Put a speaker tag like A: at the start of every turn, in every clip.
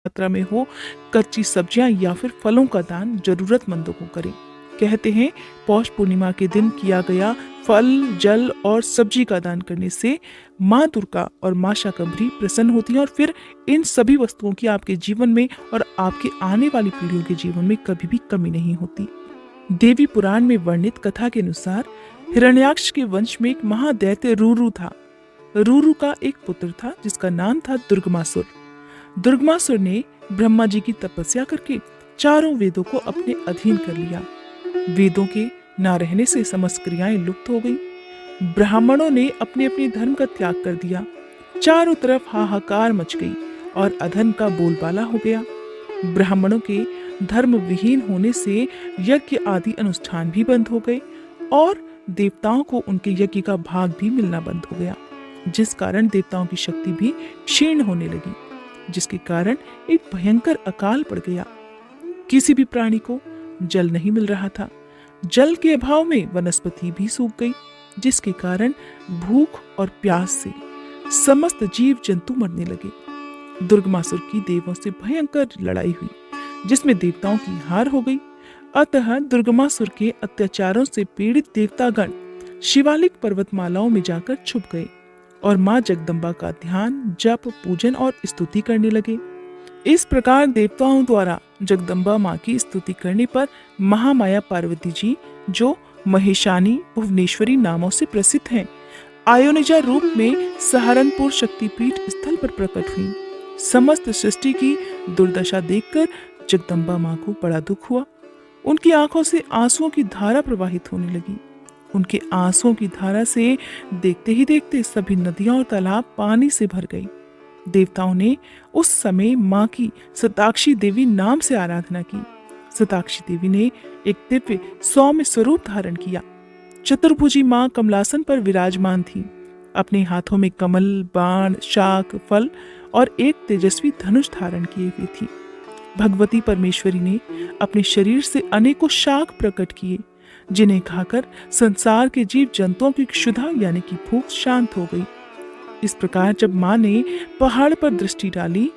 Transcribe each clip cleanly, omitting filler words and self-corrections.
A: मात्रा में हो, कच्ची सब्जियां या फिर फलों का दान जरूरतमंदों को करें। कहते हैं पौष पूर्णिमा के दिन किया गया फल, जल और सब्जी का दान करने से माँ दुर्गा और माँ शाकंभरी प्रसन्न होती हैं और फिर इन सभी वस्तुओं की आपके जीवन में और आपके आने वाली पीढ़ियों के जीवन में कभी भी कमी नहीं होती। देवी पुराण में वर्णित कथा के अनुसार हिरण्याक्ष के वंश में एक महादैत्य रूरू था। रूरू का एक पुत्र था जिसका नाम था दुर्गमासुर। दुर्गमासुर ने ब्रह्मा जी की तपस्या करके चारों वेदों को अपने अधीन कर लिया। वेदों के ना रहने से समस्त क्रियाएं लुप्त हो गई। ब्राह्मणों ने अपने अपने धर्म का त्याग कर दिया। चारों तरफ हाहाकार मच गई और अधर्म का बोलबाला हो गया। ब्राह्मणों के धर्म विहीन होने से यज्ञ आदि अनुष्ठान भी बंद हो गए और देवताओं को उनके यज्ञ का भाग भी मिलना बंद हो गया, जिस कारण देवताओं की शक्ति भी क्षीण होने लगी, जिसके कारण एक भयंकर अकाल पड़ गया। किसी भी प्राणी को जल नहीं मिल रहा था। जल के अभाव में वनस्पति भी सूख गई, जिसके कारण भूख और प्यास से समस्त जीव जंतु मरने लगे। दुर्गमासुर की देवों से भयंकर लड़ाई हुई, जिसमें देवताओं की हार हो गई। अतः दुर्गमासुर के अत्याचारों से पीड़ित देवतागण शिवालिक पर्वतमालाओं में जाकर छुप गए और माँ जगदम्बा का ध्यान, जप, पूजन और स्तुति करने लगे। इस प्रकार देवताओं द्वारा जगदम्बा माँ की स्तुति करने पर महामाया पार्वती जी, जो महेशानी, भुवनेश्वरी नामों से प्रसिद्ध हैं, आयोनिजा रूप में सहारनपुर शक्तिपीठ स्थल पर प्रकट हुई। समस्त सृष्टि की दुर्दशा देखकर जगदम्बा माँ को बड़ा दुख हुआ। उनकी आंखों से आंसुओं की धारा प्रवाहित होने लगी। उनके आंसुओं की धारा से देखते ही देखते सभी नदियां और तालाब पानी से भर गई। देवताओं ने उस समय माँ की शताक्षी देवी नाम से आराधना की। शताक्षी देवी ने एक दिव्य सौम्य स्वरूप धारण किया। चतुर्भुजी माँ कमलासन पर विराजमान थी। अपने हाथों में कमल, बाण, शाक, फल और एक तेजस्वी धनुष धारण किए हुई थी। भगवती परमेश्वरी ने अपने शरीर से अनेकों शाक प्रकट किए, जिन्हें खाकर संसार के जीव जंतुओं की क्षुधा यानी कि भूख शांत हो गई। इस प्रकार जब माँ ने पहाड़ पर दृष्टि डाली,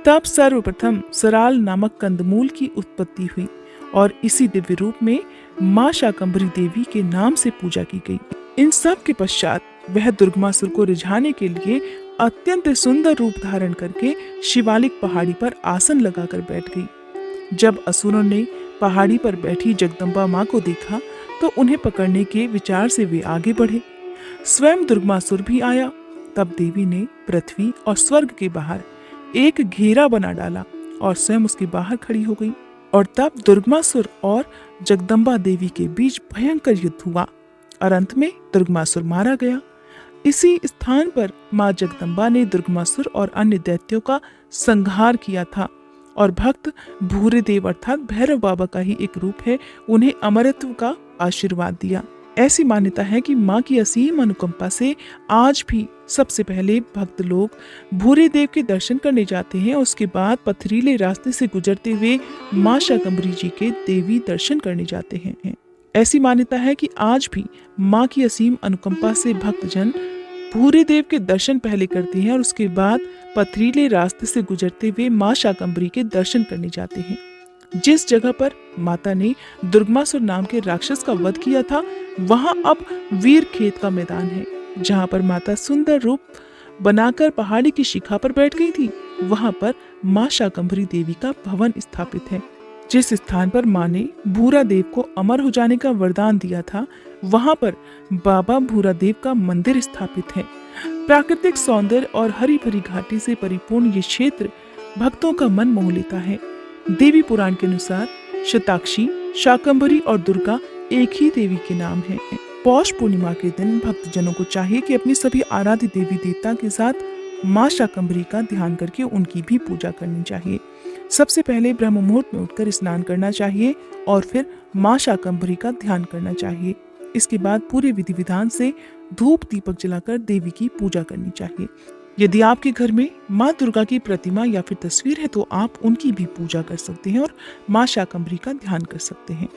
A: तब सर्वप्रथम सराल नामक कंदमूल की उत्पत्ति हुई और इसी दिव्य रूप में माँ शाकंभरी देवी के नाम से पूजा की गई। इन सब के पश्चात वह दुर्गमासुर को रिझाने के लिए अत्यंत सुंदर रूप धारण करके शिवालिक पहाड़ी पर आसन लगाकर बैठ गई। जब असुरों ने पहाड़ी पर बैठी जगदम्बा माँ को देखा तो उन्हें पकड़ने के विचार से वे आगे बढ़े। स्वयं दुर्गमासुर भी आया। तब देवी ने पृथ्वी और स्वर्ग के बाहर एक घेरा बना डाला और स्वयं उसके बाहर खड़ी हो गई। और तब दुर्गमासुर और जगदम्बा देवी के बीच भयंकर युद्ध हुआ और अंत में दुर्गमासुर मारा गया। इसी स्थान पर माँ जगदम्बा ने दुर्गमासुर और अन्य दैत्यों का संहार किया था और भक्त भूरे देव अर्थात भैरव बाबा का ही एक रूप है, उन्हें अमरत्व का आशीर्वाद दिया। ऐसी मान्यता है कि माँ की असीम अनुकंपा से आज भी सबसे पहले भक्त लोग भूरे देव के दर्शन करने जाते हैं। उसके बाद पथरीले रास्ते से गुजरते हुए माँ शाकंभरी जी के देवी दर्शन करने जाते हैं। ऐसी मान्यता है कि आज भी माँ की असीम अनुकंपा से भक्तजन भूरे देव के दर्शन पहले करते हैं और उसके बाद पथरीले रास्ते से गुजरते हुए माँ शाकंभरी के दर्शन करने जाते हैं। जिस जगह पर माता ने दुर्गमासुर नाम के राक्षस का वध किया था, वहां अब वीर खेत का मैदान है, जहां पर माता सुंदर रूप बनाकर पहाड़ी की शिखा पर बैठ गई थी। वहां पर माँ शाकंभरी देवी का भवन स्थापित है। जिस स्थान पर माँ ने भूरा देव को अमर हो जाने का वरदान दिया था, वहां पर बाबा भूरा देव का मंदिर स्थापित है। प्राकृतिक सौंदर्य और हरी भरी घाटी से परिपूर्ण ये क्षेत्र भक्तों का मन मोह लेता है। देवी पुराण के अनुसार शताक्षी, शाकंभरी और दुर्गा एक ही देवी के नाम हैं। पौष पूर्णिमा के दिन भक्तजनों को चाहिए कि अपनी सभी आराध्य देवी देवता के साथ माँ शाकंभरी का ध्यान करके उनकी भी पूजा करनी चाहिए। सबसे पहले ब्रह्म मुहूर्त में उठकर स्नान करना चाहिए और फिर माँ शाकंभरी का ध्यान करना चाहिए। इसके बाद पूरे विधि विधान से धूप दीपक जलाकर देवी की पूजा करनी चाहिए। यदि आपके घर में माँ दुर्गा की प्रतिमा या फिर तस्वीर है तो आप उनकी भी पूजा कर सकते हैं और माँ शाकंभरी का ध्यान कर सकते हैं।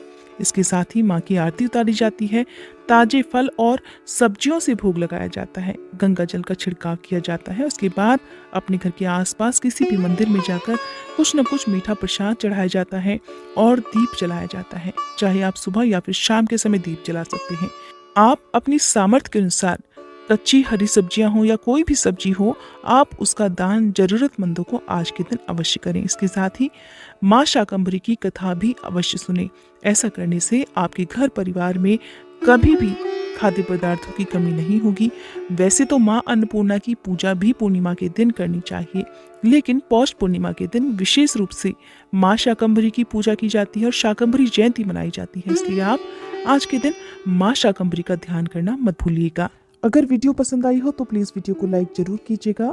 A: इसके साथ ही माँ की आरती उतारी जाती है, ताजे फल और सब्जियों से भोग लगाया जाता है, गंगा जल का छिड़काव किया जाता है। उसके बाद अपने घर के आसपास किसी भी मंदिर में जाकर कुछ न कुछ मीठा प्रसाद चढ़ाया जाता है और दीप जलाया जाता है। चाहे आप सुबह या फिर शाम के समय दीप जला सकते हैं। आप अपनी सामर्थ्य के अनुसार कच्ची हरी सब्जियां हो या कोई भी सब्जी हो, आप उसका दान जरूरतमंदों को आज के दिन अवश्य करें। इसके साथ ही माँ शाकंभरी की कथा भी अवश्य सुने। ऐसा करने से आपके घर परिवार में कभी भी खाद्य पदार्थों की कमी नहीं होगी। वैसे तो माँ अन्नपूर्णा की पूजा भी पूर्णिमा के दिन करनी चाहिए, लेकिन पौष पूर्णिमा के दिन विशेष रूप से माँ शाकंभरी की पूजा की जाती है और शाकंभरी जयंती मनाई जाती है। इसलिए आप आज के दिन माँ शाकंभरी का ध्यान करना मत भूलिएगा। अगर वीडियो पसंद आई हो तो प्लीज़ वीडियो को लाइक जरूर कीजिएगा